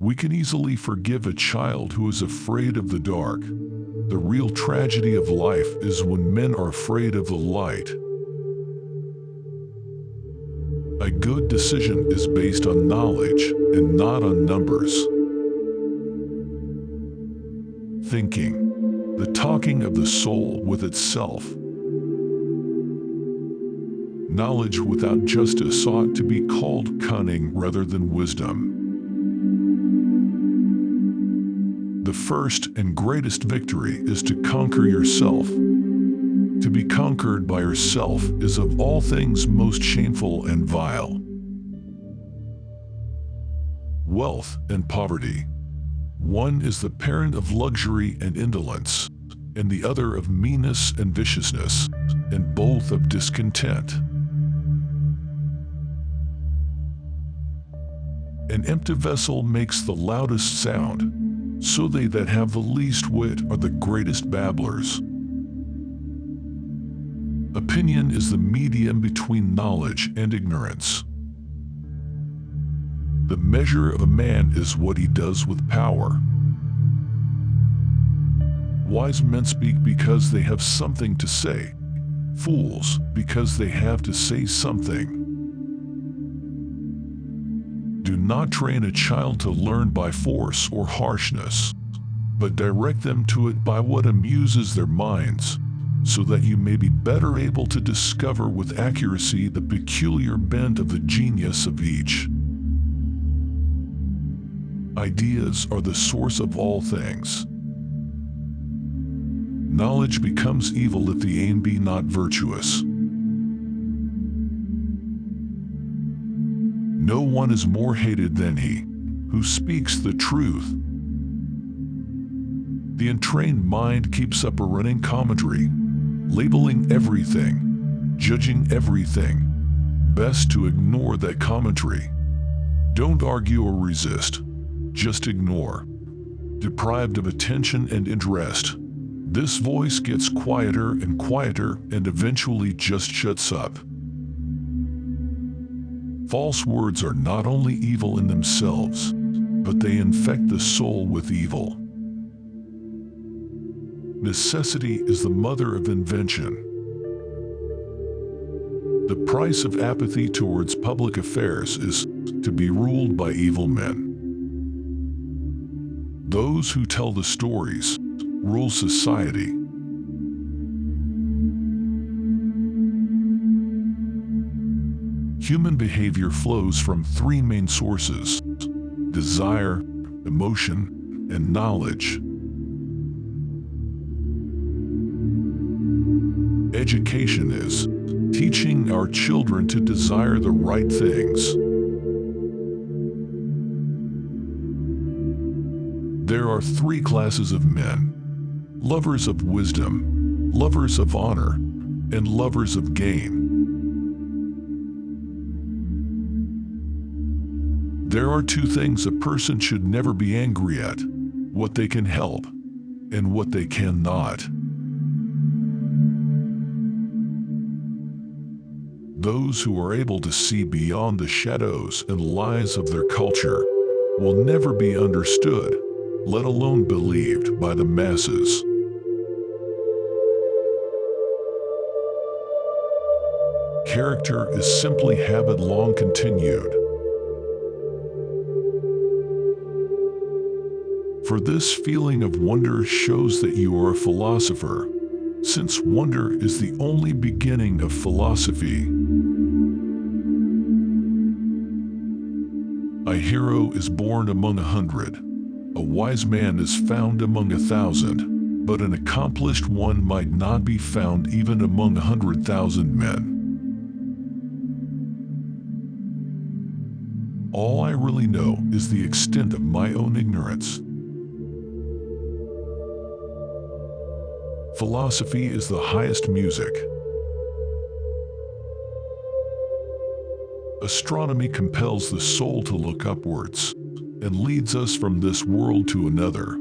We can easily forgive a child who is afraid of the dark. The real tragedy of life is when men are afraid of the light. A good decision is based on knowledge and not on numbers. Thinking, the talking of the soul with itself. Knowledge without justice ought to be called cunning rather than wisdom. The first and greatest victory is to conquer yourself. To be conquered by yourself is of all things most shameful and vile. Wealth and poverty. One is the parent of luxury and indolence, and the other of meanness and viciousness, and both of discontent. An empty vessel makes the loudest sound, so they that have the least wit are the greatest babblers. Opinion is the medium between knowledge and ignorance. The measure of a man is what he does with power. Wise men speak because they have something to say, fools because they have to say something. Do not train a child to learn by force or harshness, but direct them to it by what amuses their minds, so that you may be better able to discover with accuracy the peculiar bent of the genius of each. Ideas are the source of all things. Knowledge becomes evil if the aim be not virtuous. No one is more hated than he who speaks the truth. The untrained mind keeps up a running commentary, labeling everything, judging everything. Best to ignore that commentary. Don't argue or resist, just ignore. Deprived of attention and interest, this voice gets quieter and quieter and eventually just shuts up. False words are not only evil in themselves, but they infect the soul with evil. Necessity is the mother of invention. The price of apathy towards public affairs is to be ruled by evil men. Those who tell the stories rule society. Human behavior flows from three main sources: desire, emotion, and knowledge. Education is teaching our children to desire the right things. There are three classes of men: lovers of wisdom, lovers of honor, and lovers of gain. There are two things a person should never be angry at: what they can help and what they cannot. Those who are able to see beyond the shadows and lies of their culture will never be understood, let alone believed by the masses. Character is simply habit long continued. For this feeling of wonder shows that you are a philosopher, since wonder is the only beginning of philosophy. A hero is born among 100. A wise man is found among 1,000, but an accomplished one might not be found even among 100,000 men. All I really know is the extent of my own ignorance. Philosophy is the highest music. Astronomy compels the soul to look upwards and leads us from this world to another.